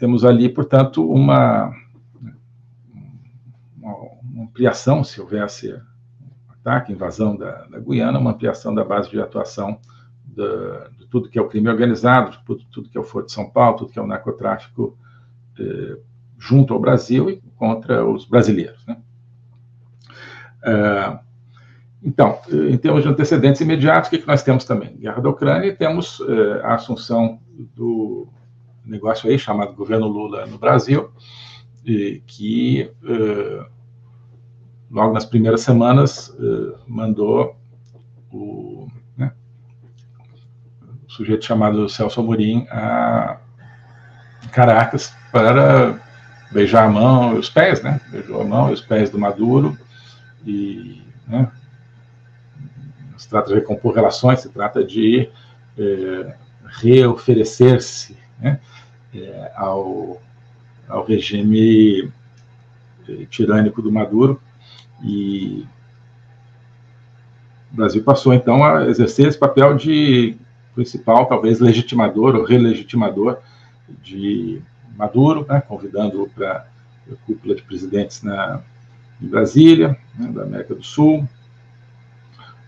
temos ali, portanto, uma ampliação, se houvesse ataque, invasão da Guiana, uma ampliação da base de atuação de tudo que é o crime organizado, de tudo que é o Foro de São Paulo, tudo que é o narcotráfico junto ao Brasil e contra os brasileiros, né? Então, em termos de antecedentes imediatos, o que nós temos também? Guerra da Ucrânia, e temos a assunção do negócio aí chamado governo Lula no Brasil, que logo nas primeiras semanas mandou o sujeito chamado Celso Amorim a Caracas para beijar a mão e os pés, né? Beijou a mão e os pés do Maduro e, né, se trata de recompor relações, se trata de reoferecer-se, né, ao regime tirânico do Maduro, e o Brasil passou, então, a exercer esse papel de principal, talvez, legitimador ou relegitimador de Maduro, né, convidando-o para a cúpula de presidentes em Brasília, né, da América do Sul,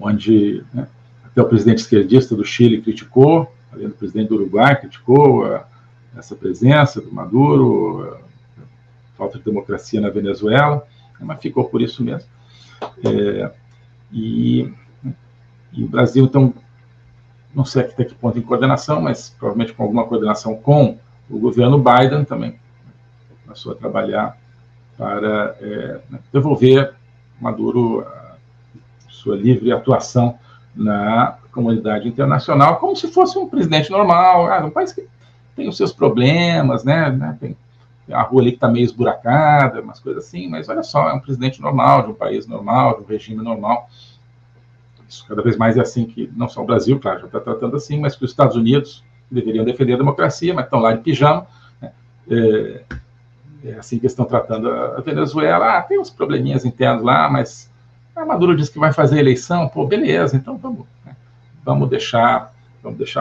onde, né, até o presidente esquerdista do Chile criticou, além do presidente do Uruguai, criticou essa presença do Maduro, a falta de democracia na Venezuela, mas ficou por isso mesmo. E o Brasil, então, não sei até que ponto em coordenação, mas provavelmente com alguma coordenação com o governo Biden também, começou a trabalhar para devolver Maduro sua livre atuação na comunidade internacional, como se fosse um presidente normal, um país que tem os seus problemas, né? Tem a rua ali que está meio esburacada, umas coisas assim, mas olha só, é um presidente normal, de um país normal, de um regime normal. Isso cada vez mais é assim que, não só o Brasil, claro, já está tratando assim, mas que os Estados Unidos deveriam defender a democracia, mas estão lá de pijama, né? É assim que estão tratando a Venezuela. Tem uns probleminhas internos lá, mas a Maduro disse que vai fazer eleição, pô, beleza, então vamos deixar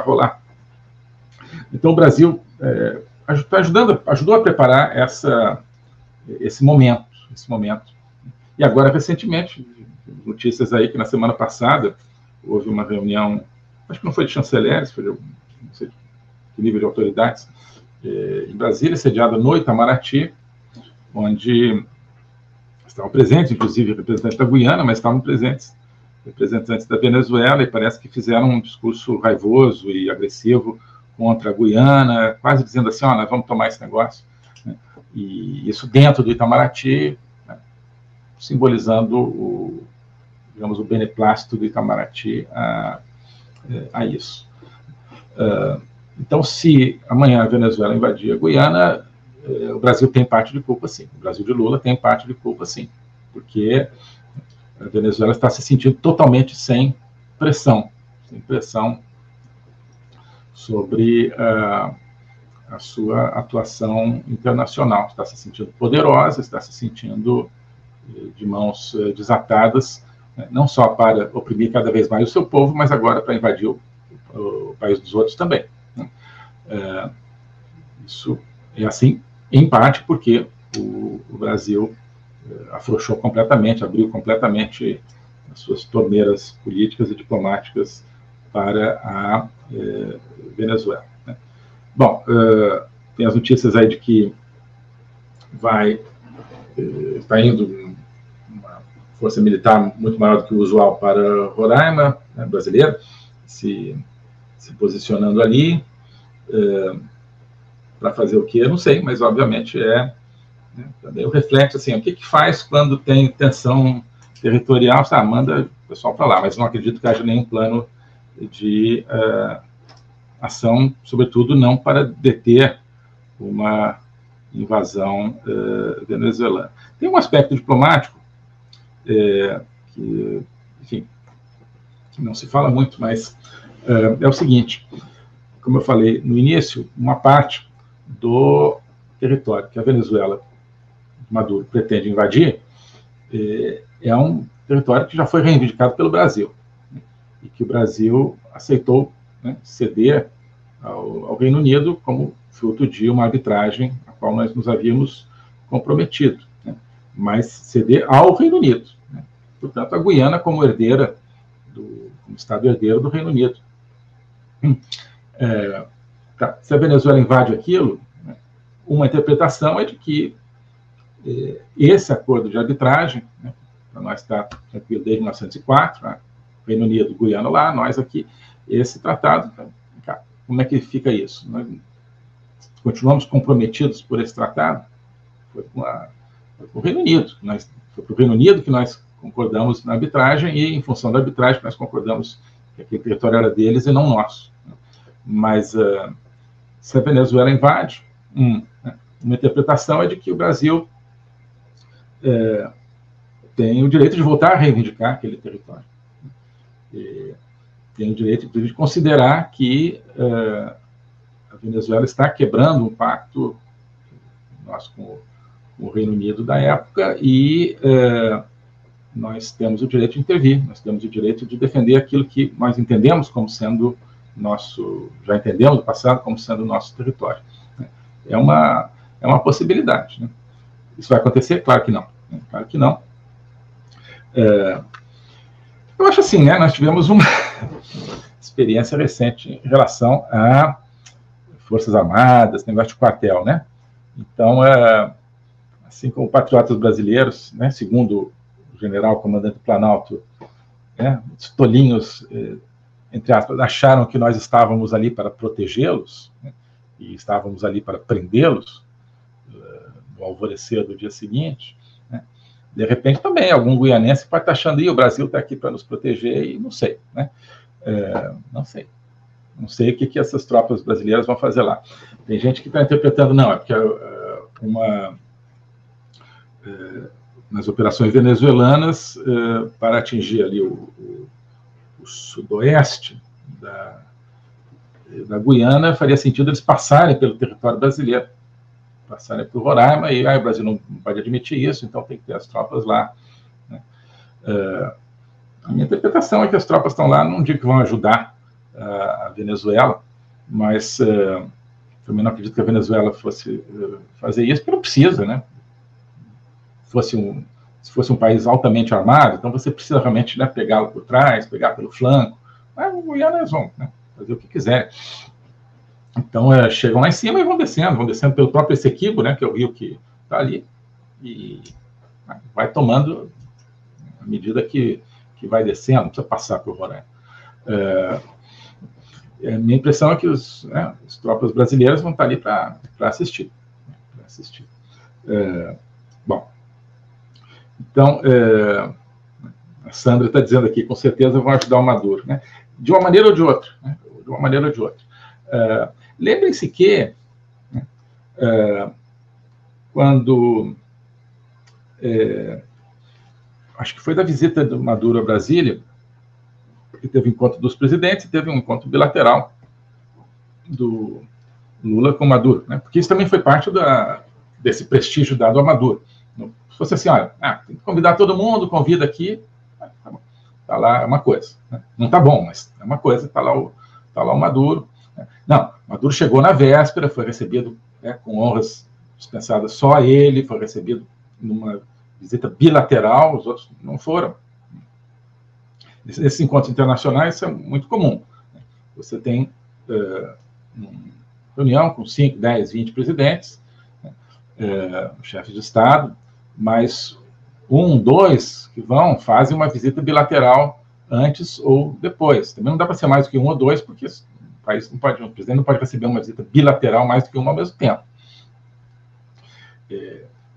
rolar. Então o Brasil ajudou a preparar esse momento. E agora, recentemente, notícias aí que na semana passada houve uma reunião, acho que não foi de chanceleres, foi de, não sei que nível de autoridades, em Brasília, sediada no Itamaraty, onde estavam presentes, inclusive representantes da Guiana, mas estavam presentes representantes da Venezuela, e parece que fizeram um discurso raivoso e agressivo contra a Guiana, quase dizendo assim, nós vamos tomar esse negócio, né? E isso dentro do Itamaraty, né, simbolizando o beneplácito do Itamaraty a isso. Então, se amanhã a Venezuela invadir a Guiana, o Brasil tem parte de culpa, sim. O Brasil de Lula tem parte de culpa, sim. Porque a Venezuela está se sentindo totalmente sem pressão sobre a sua atuação internacional. Está se sentindo poderosa, está se sentindo de mãos desatadas, né, não só para oprimir cada vez mais o seu povo, mas agora para invadir o país dos outros também. Isso é assim, em parte, porque o Brasil afrouxou completamente, abriu completamente as suas torneiras políticas e diplomáticas para a Venezuela, né? Bom, tem as notícias aí de que está indo uma força militar muito maior do que o usual para Roraima, né, brasileira, se posicionando ali, para fazer o quê? Eu não sei, mas obviamente também o reflexo, assim, o que faz quando tem tensão territorial? Manda o pessoal para lá, mas não acredito que haja nenhum plano de ação, sobretudo não para deter uma invasão venezuelana. Tem um aspecto diplomático que, enfim, que não se fala muito, mas é o seguinte: como eu falei no início, uma parte do território que a Venezuela, Maduro, pretende invadir é um território que já foi reivindicado pelo Brasil, né, e que o Brasil aceitou, né, ceder ao Reino Unido como fruto de uma arbitragem a qual nós nos havíamos comprometido, né? Mas ceder ao Reino Unido, né? Portanto, a Guiana como herdeira, como Estado herdeiro do Reino Unido. Se a Venezuela invade aquilo, né, uma interpretação é de que esse acordo de arbitragem, né, para nós está tranquilo desde 1904, né, Reino Unido, Guiana lá, nós aqui, esse tratado, como é que fica isso? Nós continuamos comprometidos por esse tratado? Foi com o Reino Unido, foi para o Reino Unido que nós concordamos na arbitragem e, em função da arbitragem, nós concordamos que aquele território era deles e não nosso. Mas se a Venezuela invade, uma interpretação é de que o Brasil tem o direito de voltar a reivindicar aquele território. Tem o direito de considerar que a Venezuela está quebrando um pacto nosso com o Reino Unido da época e nós temos o direito de intervir, nós temos o direito de defender aquilo que nós entendemos como sendo já entendemos no passado como sendo nosso território. É uma possibilidade, né? Isso vai acontecer? Claro que não. Claro que não. Eu acho assim, né? Nós tivemos uma experiência recente em relação a Forças Armadas, negócio de quartel, né? Então, assim como patriotas brasileiros, né, segundo o general comandante Planalto, né, os tolinhos, entre aspas, acharam que nós estávamos ali para protegê-los, né, e estávamos ali para prendê-los no alvorecer do dia seguinte, né. De repente também algum guianense pode estar achando que o Brasil está aqui para nos proteger e não sei, né? Não sei o que essas tropas brasileiras vão fazer lá. Tem gente que está interpretando, não, é porque nas operações venezuelanas, para atingir ali o sudoeste da Guiana, faria sentido eles passarem pelo território brasileiro, passarem por Roraima, e o Brasil não pode admitir isso, então tem que ter as tropas lá, né? A minha interpretação é que as tropas estão lá, não digo que vão ajudar a Venezuela, mas também não acredito que a Venezuela fosse fazer isso, porque não precisa, né? Se fosse um país altamente armado, então você precisa realmente, né, pegá-lo por trás, pegar pelo flanco. Mas o Guiana eles vão, né, fazer o que quiser. Então, chegam lá em cima e vão descendo pelo próprio Essequibo, né, que é o rio que está ali, e vai tomando à medida que vai descendo, não precisa passar por Roraima. A minha impressão é que as tropas brasileiras vão estar ali para assistir. Bom, então, a Sandra está dizendo aqui, com certeza vão ajudar o Maduro, né? De uma maneira ou de outra. Né? De uma maneira ou de outra. Lembrem-se que, quando... acho que foi da visita do Maduro a Brasília, porque teve encontro dos presidentes e teve um encontro bilateral do Lula com Maduro, né? Porque isso também foi parte desse prestígio dado a Maduro. Se fosse assim, olha, tem que convidar todo mundo, convida aqui, tá lá, é uma coisa, né? Não tá bom, mas é uma coisa, tá lá o Maduro, né? Não, Maduro chegou na véspera, foi recebido, né, com honras dispensadas só a ele, foi recebido numa visita bilateral, os outros não foram. Esses encontros internacionais são muito comum. Você tem uma reunião com 5, 10, 20 presidentes, chefes de Estado, mas 1, 2 que fazem uma visita bilateral antes ou depois. Também não dá para ser mais do que 1 ou 2, porque o presidente não pode receber uma visita bilateral mais do que uma ao mesmo tempo.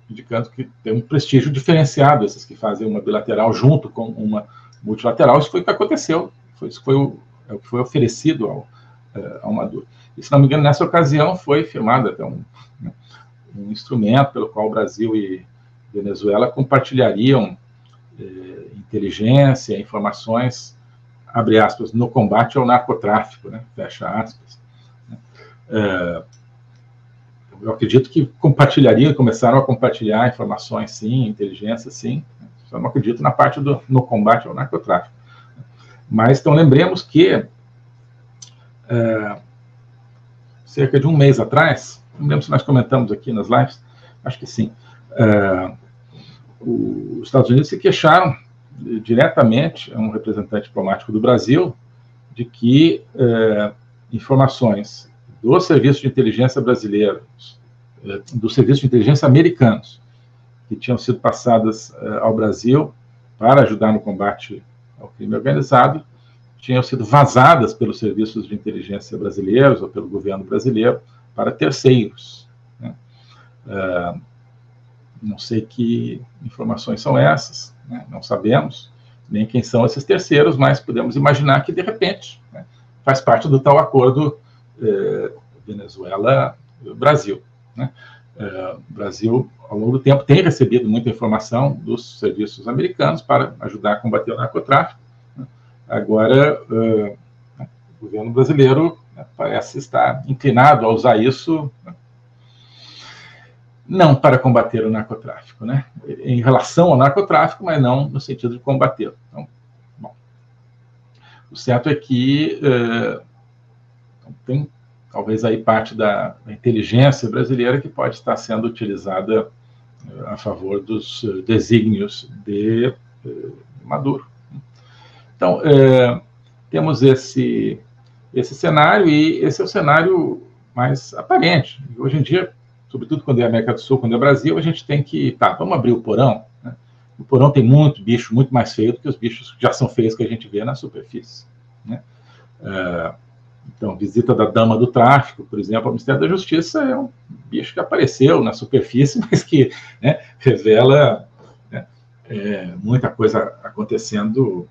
Indicando que tem um prestígio diferenciado esses que fazem uma bilateral junto com uma multilateral. Isso foi o que aconteceu, isso foi o que foi oferecido ao Maduro. E, se não me engano, nessa ocasião foi firmado até um instrumento pelo qual o Brasil e Venezuela compartilhariam inteligência, informações, abre aspas, no combate ao narcotráfico, né? Fecha aspas. Eu acredito que começaram a compartilhar informações, sim, inteligência, sim. Só não acredito na parte no combate ao narcotráfico. Mas, então, lembremos que cerca de um mês atrás, não lembro se nós comentamos aqui nas lives, acho que sim, os Estados Unidos se queixaram diretamente a um representante diplomático do Brasil de que informações do serviço de inteligência brasileiro, do serviço de inteligência americanos, que tinham sido passadas ao Brasil para ajudar no combate ao crime organizado, tinham sido vazadas pelos serviços de inteligência brasileiros ou pelo governo brasileiro para terceiros, né? Não sei que informações são essas, né? Não sabemos nem quem são esses terceiros, mas podemos imaginar que, de repente, né, faz parte do tal acordo Venezuela-Brasil, né? O Brasil, ao longo do tempo, tem recebido muita informação dos serviços americanos para ajudar a combater o narcotráfico. Agora, o governo brasileiro, né, parece estar inclinado a usar isso, né, não para combater o narcotráfico, né, em relação ao narcotráfico, mas não no sentido de combatê-lo. Então, bom, o certo é que tem talvez aí parte da inteligência brasileira que pode estar sendo utilizada a favor dos desígnios de Maduro. Então, temos esse cenário, e esse é o cenário mais aparente. Hoje em dia, sobretudo quando é América do Sul, quando é Brasil, a gente tem que, vamos abrir o porão, né? O porão tem muito bicho, muito mais feio do que os bichos que já são feios que a gente vê na superfície, né? Então, visita da dama do tráfico, por exemplo, ao Ministério da Justiça é um bicho que apareceu na superfície, mas que, né, revela, né, muita coisa acontecendo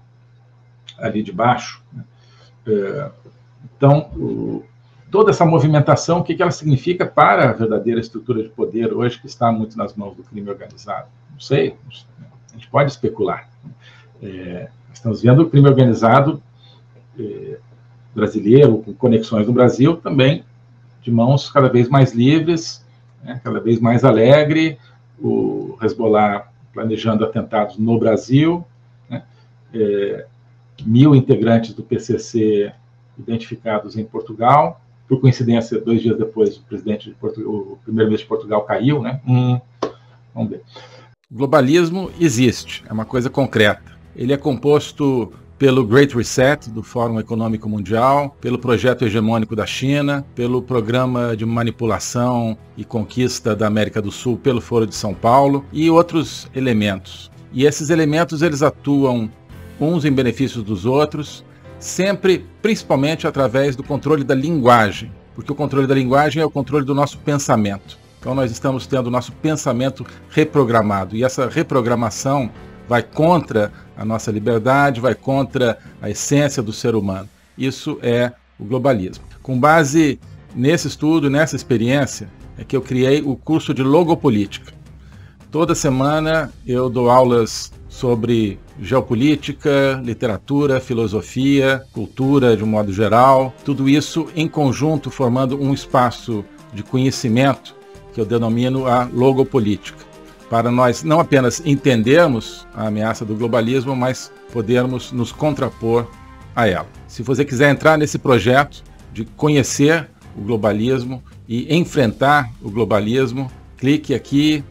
ali de baixo, né? Então, toda essa movimentação, o que ela significa para a verdadeira estrutura de poder hoje, que está muito nas mãos do crime organizado? Não sei, a gente pode especular. Estamos vendo o crime organizado brasileiro, com conexões no Brasil, também de mãos cada vez mais livres, né, cada vez mais alegre, o Hezbollah planejando atentados no Brasil, né, 1.000 integrantes do PCC identificados em Portugal. Por coincidência, 2 dias depois, o primeiro-ministro de Portugal caiu, né? Vamos ver. O globalismo existe, é uma coisa concreta. Ele é composto pelo Great Reset, do Fórum Econômico Mundial, pelo projeto hegemônico da China, pelo programa de manipulação e conquista da América do Sul pelo Foro de São Paulo e outros elementos. E esses elementos, eles atuam uns em benefício dos outros, sempre, principalmente através do controle da linguagem, porque o controle da linguagem é o controle do nosso pensamento. Então nós estamos tendo o nosso pensamento reprogramado, e essa reprogramação vai contra a nossa liberdade, vai contra a essência do ser humano. Isso é o globalismo. Com base nesse estudo, nessa experiência, é que eu criei o curso de Logopolítica. Toda semana eu dou aulas sobre geopolítica, literatura, filosofia, cultura de um modo geral, tudo isso em conjunto formando um espaço de conhecimento que eu denomino a logopolítica, para nós não apenas entendermos a ameaça do globalismo, mas podermos nos contrapor a ela. Se você quiser entrar nesse projeto de conhecer o globalismo e enfrentar o globalismo, clique aqui